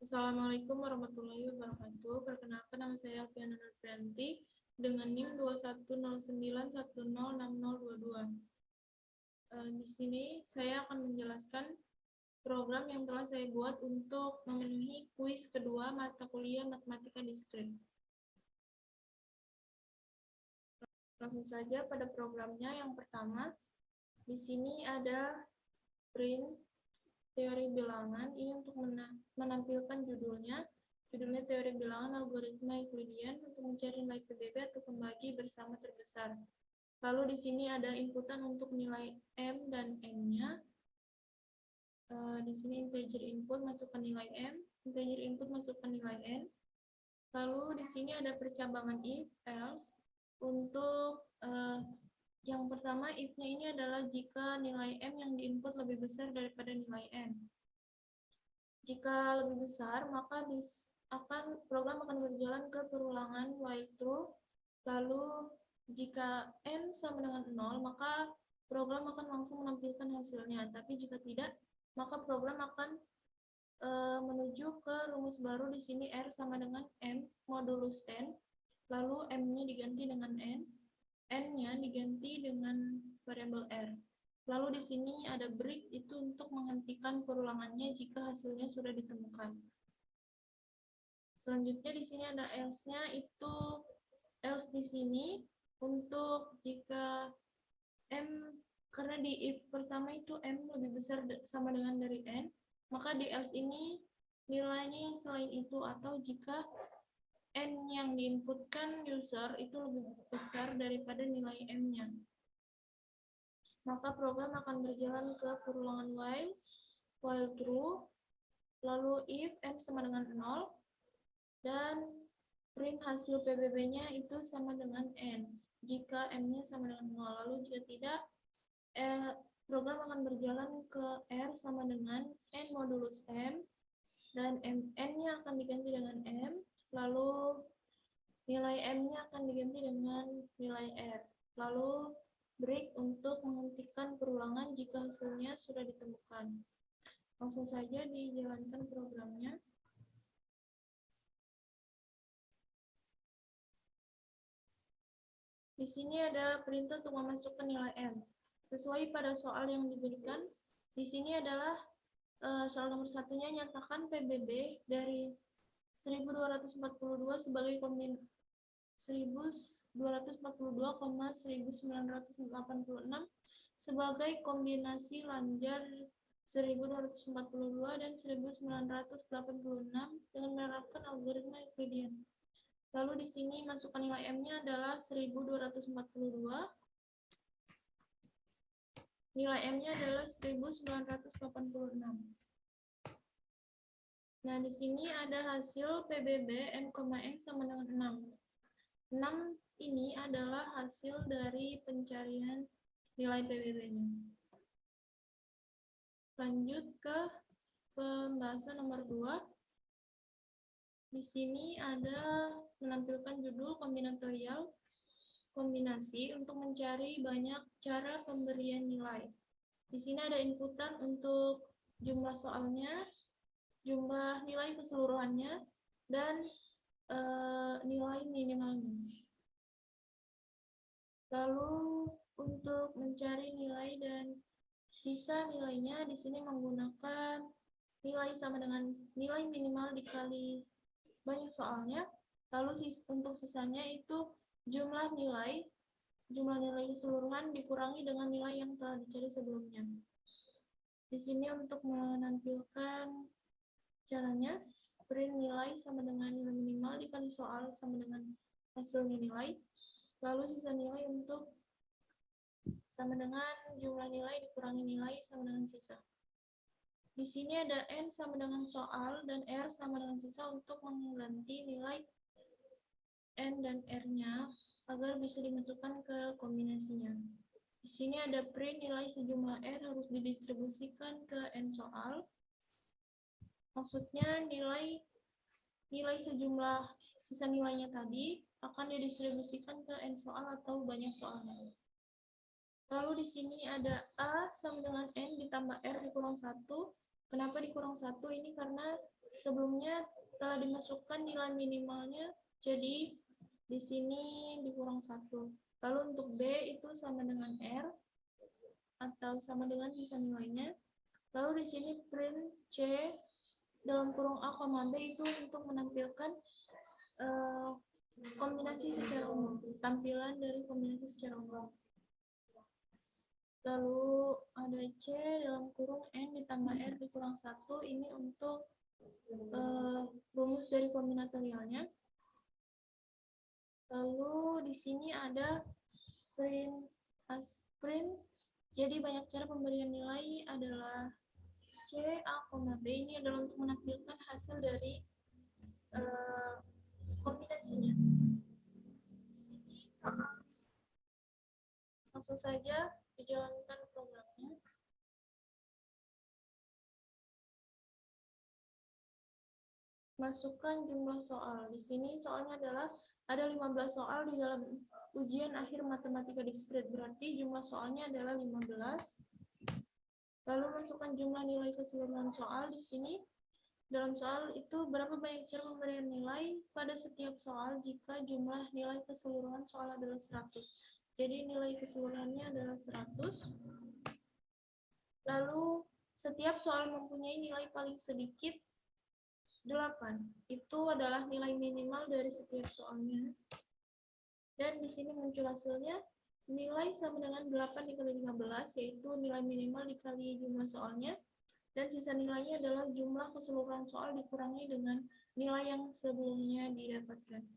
Assalamualaikum warahmatullahi wabarakatuh. Perkenalkan, nama saya Alfiana Nurprianti dengan NIM 2109106022. Di sini saya akan menjelaskan program yang telah saya buat untuk memenuhi kuis kedua mata kuliah Matematika Diskrit. Langsung saja pada programnya. Yang pertama, di sini ada print teori bilangan. Ini untuk menampilkan judulnya teori bilangan algoritma Euclidean untuk mencari nilai PBB atau pembagi bersama terbesar. Lalu di sini ada inputan untuk nilai M dan N-nya. Di sini integer input masukkan nilai M, integer input masukkan nilai N. Lalu di sini ada percabangan if, else. Untuk yang pertama, if-nya ini adalah jika nilai M yang diinput lebih besar daripada nilai N. Jika lebih besar, maka program akan berjalan ke perulangan while true. Lalu jika N sama dengan 0, maka program akan langsung menampilkan hasilnya. Tapi jika tidak, maka program akan menuju ke rumus baru. Di sini R sama dengan M modulus N. Lalu M-nya diganti dengan N. N-nya diganti dengan variabel R. Lalu di sini ada break, itu untuk menghentikan perulangannya jika hasilnya sudah ditemukan. Selanjutnya di sini ada else-nya, itu else di sini untuk jika M, karena di if pertama itu M lebih besar sama dengan dari N, maka di else ini nilainya yang selain itu, atau jika N yang diinputkan user itu lebih besar daripada nilai M-nya, maka program akan berjalan ke perulangan while true, lalu if M sama dengan 0, dan print hasil PBB-nya itu sama dengan N, jika M-nya sama dengan 0. Lalu jika tidak, program akan berjalan ke R sama dengan N modulus M, dan N-nya akan diganti dengan M, lalu nilai M-nya akan diganti dengan nilai R. Lalu break untuk menghentikan perulangan jika hasilnya sudah ditemukan. Langsung saja dijalankan programnya. Di sini ada perintah untuk memasukkan nilai M. Sesuai pada soal yang diberikan, di sini adalah soal nomor satunya, nyatakan PBB dari 1242 sebagai 1242,1986 sebagai kombinasi lanjar 1242 dan 1986 dengan menerapkan algoritma Euclidean. Lalu di sini masukkan nilai M-nya adalah 1242. Nilai M-nya adalah 1986. Nah, di sini ada hasil PBB N, N sama dengan 6. 6 ini adalah hasil dari pencarian nilai PBB-nya. Lanjut ke pembahasan nomor 2. Di sini ada menampilkan judul kombinatorial, kombinasi untuk mencari banyak cara pemberian nilai. Di sini ada inputan untuk jumlah soalnya, jumlah nilai keseluruhannya, dan nilai minimalnya. Lalu untuk mencari nilai dan sisa nilainya, di sini menggunakan nilai sama dengan nilai minimal dikali banyak soalnya. Lalu untuk sisanya itu jumlah nilai keseluruhan dikurangi dengan nilai yang telah dicari sebelumnya. Di sini untuk menampilkan caranya, print nilai sama dengan nilai minimal dikali soal sama dengan hasilnya nilai. Lalu sisa nilai untuk sama dengan jumlah nilai dikurangi nilai sama dengan sisa. Di sini ada N sama dengan soal dan R sama dengan sisa untuk mengganti nilai N dan R-nya agar bisa dimasukkan ke kombinasinya. Di sini ada print nilai sejumlah R harus didistribusikan ke N soal. Maksudnya nilai sejumlah sisa nilainya tadi akan didistribusikan ke N soal atau banyak soalnya. Lalu di sini ada A sama dengan N ditambah R dikurang 1. Kenapa dikurang 1? Ini karena sebelumnya telah dimasukkan nilai minimalnya, jadi di sini dikurang 1. Lalu untuk B itu sama dengan R atau sama dengan sisa nilainya. Lalu di sini print C dalam kurung A, B itu untuk menampilkan kombinasi secara umum, tampilan dari kombinasi secara umum. Lalu ada C dalam kurung N ditambah R dikurang 1, ini untuk rumus dari kombinatorialnya. Lalu di sini ada print print. Jadi banyak cara pemberian nilai adalah C, A, B. Ini adalah untuk menampilkan hasil dari kombinasinya. Langsung saja dijalankan programnya. Masukkan jumlah soal. Di sini soalnya adalah ada 15 soal di dalam ujian akhir matematika diskrit. Berarti jumlah soalnya adalah 15. Lalu masukkan jumlah nilai keseluruhan soal di sini. Dalam soal itu berapa banyak cara pemberian nilai pada setiap soal jika jumlah nilai keseluruhan soal adalah 100. Jadi nilai keseluruhannya adalah 100. Lalu setiap soal mempunyai nilai paling sedikit 8. Itu adalah nilai minimal dari setiap soalnya. Dan di sini muncul hasilnya. Nilai sama dengan 8 dikali 15, yaitu nilai minimal dikali jumlah soalnya. Dan sisa nilainya adalah jumlah keseluruhan soal dikurangi dengan nilai yang sebelumnya didapatkan.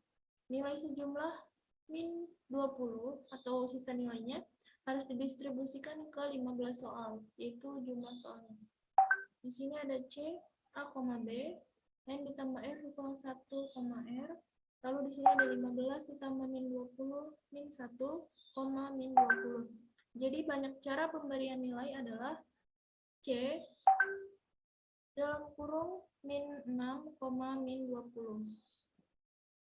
Nilai sejumlah min 20 atau sisa nilainya harus didistribusikan ke 15 soal, yaitu jumlah soalnya. Di sini ada C, A, B, N ditambah R dikurang 1, R. Lalu di sini ada 15 ditambah min 20, min 1, min 20. Jadi banyak cara pemberian nilai adalah C dalam kurung min 6, min 20.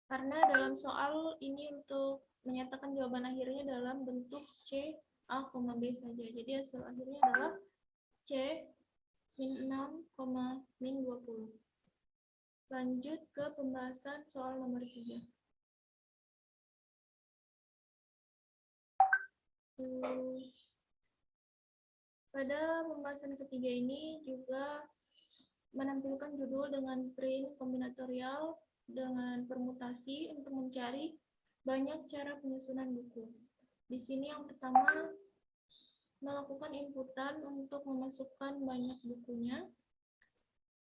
Karena dalam soal ini untuk menyatakan jawaban akhirnya dalam bentuk C, A, B saja. Jadi hasil akhirnya adalah C min 6, min 20. Lanjut ke pembahasan soal nomor 3. Pada pembahasan ketiga ini juga menampilkan judul dengan print kombinatorial dengan permutasi untuk mencari banyak cara penyusunan buku. Di sini yang pertama melakukan inputan untuk memasukkan banyak bukunya.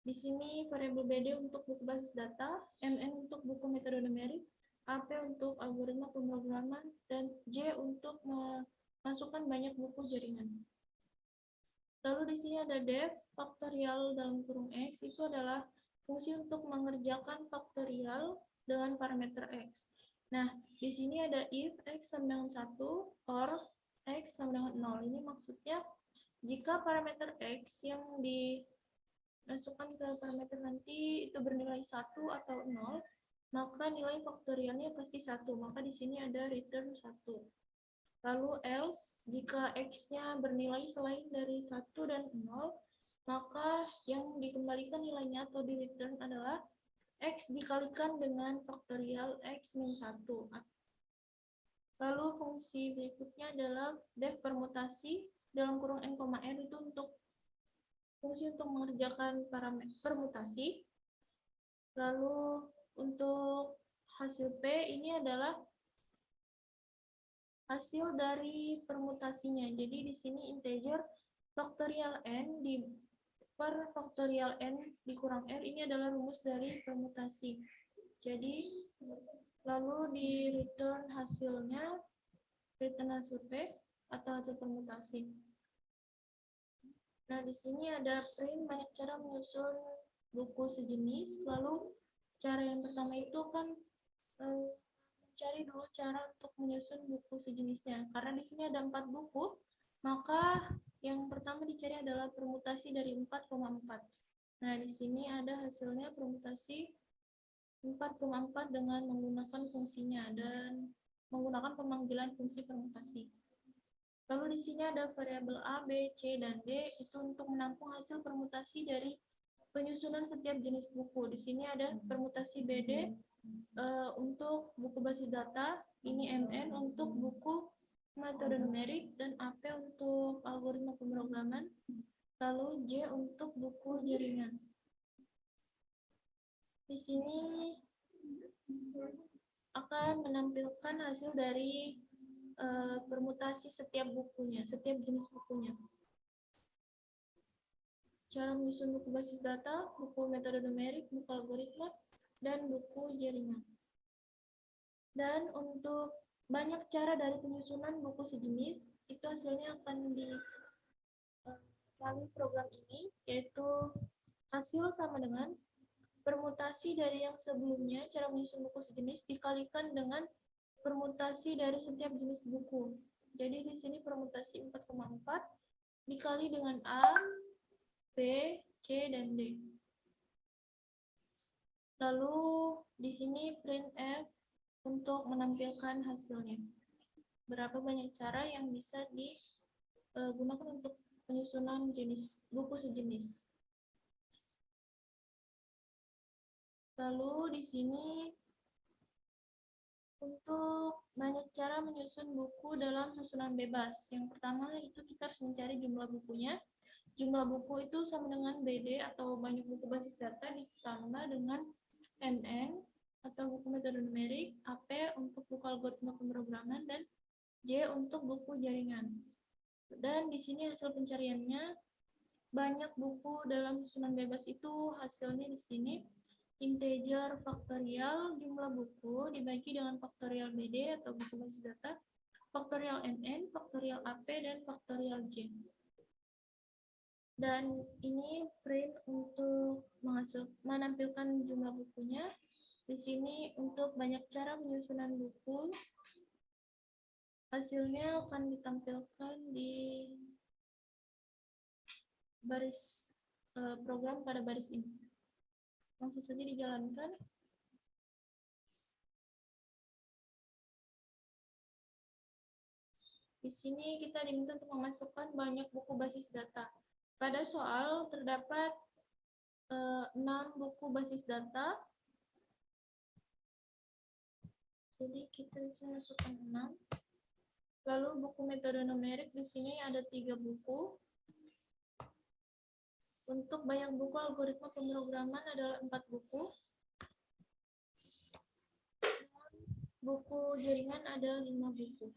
Di sini variabel BD untuk buku basis data, MN untuk buku metode numerik, AP untuk algoritma pemrograman, dan J untuk memasukkan banyak buku jaringan. Lalu di sini ada def faktorial dalam kurung X, itu adalah fungsi untuk mengerjakan faktorial dengan parameter X. Nah, di sini ada if X sama dengan 1 or X sama dengan 0. Ini maksudnya jika parameter X yang dimasukkan ke parameter nanti itu bernilai 1 atau 0, maka nilai faktorialnya pasti 1. Maka di sini ada return 1. Lalu else, jika X-nya bernilai selain dari 1 dan 0, maka yang dikembalikan nilainya atau di return adalah X dikalikan dengan faktorial X min 1. Lalu fungsi berikutnya adalah def permutasi dalam kurung N, R itu untuk fungsi untuk mengerjakan parameter permutasi. Lalu untuk hasil P ini adalah hasil dari permutasinya. Jadi di sini integer faktorial N per faktorial N dikurang R ini adalah rumus dari permutasi. Jadi lalu di return hasilnya, return hasil P atau hasil permutasi. Nah, di sini ada print banyak cara menyusun buku sejenis. Lalu cara yang pertama itu kan mencari dulu cara untuk menyusun buku sejenisnya. Karena di sini ada 4 buku, maka yang pertama dicari adalah permutasi dari 4,4. Nah, di sini ada hasilnya permutasi 4,4 dengan menggunakan fungsinya dan menggunakan pemanggilan fungsi permutasi. Lalu di sini ada variabel A, B, C, dan D itu untuk menampung hasil permutasi dari penyusunan setiap jenis buku. Di sini ada permutasi BD untuk buku basis data, ini MN untuk buku metode numerik, dan AP untuk algoritma pemrograman, lalu J untuk buku jaringan. Di sini akan menampilkan hasil dari permutasi setiap bukunya, setiap jenis bukunya. Cara menyusun buku basis data, buku metode numerik, buku algoritma, dan buku jaringan. Dan untuk banyak cara dari penyusunan buku sejenis, itu hasilnya akan melalui program ini, yaitu hasil sama dengan permutasi dari yang sebelumnya, cara menyusun buku sejenis, dikalikan dengan permutasi dari setiap jenis buku. Jadi di sini permutasi 4,4 dikali dengan A, B, C, dan D. Lalu di sini printf untuk menampilkan hasilnya. Berapa banyak cara yang bisa digunakan untuk penyusunan jenis buku sejenis. Lalu di sini untuk banyak cara menyusun buku dalam susunan bebas. Yang pertama itu kita harus mencari jumlah bukunya. Jumlah buku itu sama dengan BD atau banyak buku basis data ditambah dengan MN atau buku metode numerik, AP untuk buku algoritma pemrograman, dan J untuk buku jaringan. Dan di sini hasil pencariannya banyak buku dalam susunan bebas itu hasilnya di sini integer faktorial jumlah buku dibagi dengan faktorial BD atau buku basis data, faktorial MN, faktorial AP, dan faktorial J. Dan ini print untuk menampilkan jumlah bukunya. Di sini untuk banyak cara penyusunan buku, hasilnya akan ditampilkan di baris program pada baris ini. Langsung saja dijalankan. Di sini kita diminta untuk memasukkan banyak buku basis data. Pada soal terdapat 6 buku basis data. Jadi kita bisa masukkan 6. Lalu buku metode numerik di sini ada 3 buku. Untuk banyak buku algoritma pemrograman adalah 4 buku. Buku jaringan ada 5 buku.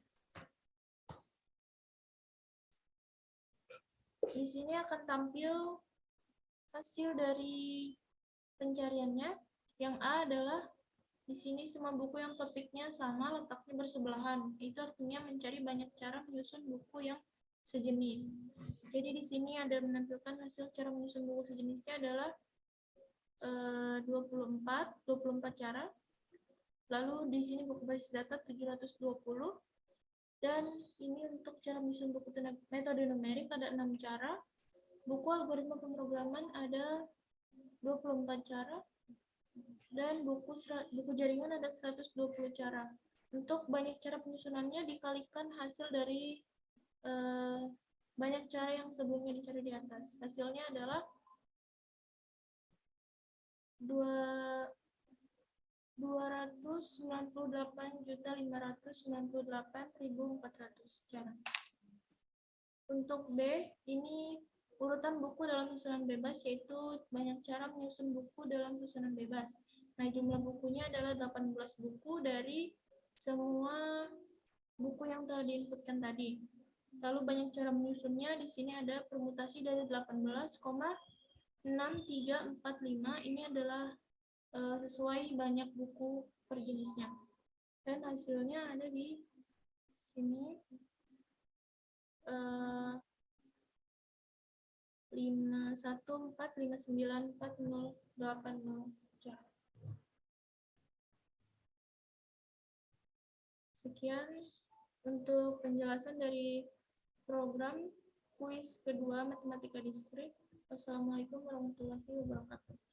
Di sini akan tampil hasil dari pencariannya. Yang A adalah di sini semua buku yang topiknya sama letaknya bersebelahan. Itu artinya mencari banyak cara menyusun buku yang sejenis. Jadi di sini ada menampilkan hasil cara menyusun buku sejenisnya adalah 24 cara. Lalu di sini buku basis data 720. Dan ini untuk cara menyusun buku metode numerik ada 6 cara. Buku algoritma pemrograman ada 24 cara. Dan buku jaringan ada 120 cara. Untuk banyak cara penyusunannya dikalikan hasil dari banyak cara yang sebelumnya dicari di atas. Hasilnya adalah 298.598.400 cara. Untuk B, ini urutan buku dalam susunan bebas, yaitu banyak cara menyusun buku dalam susunan bebas. Nah, jumlah bukunya adalah 18 buku dari semua buku yang telah diinputkan tadi. Lalu banyak cara menyusunnya, di sini ada permutasi dari 18,6345, ini adalah sesuai banyak buku per jenisnya. Dan hasilnya ada di sini 514594080. Sekian untuk penjelasan dari program kuis kedua matematika distrik. Wassalamualaikum warahmatullahi wabarakatuh.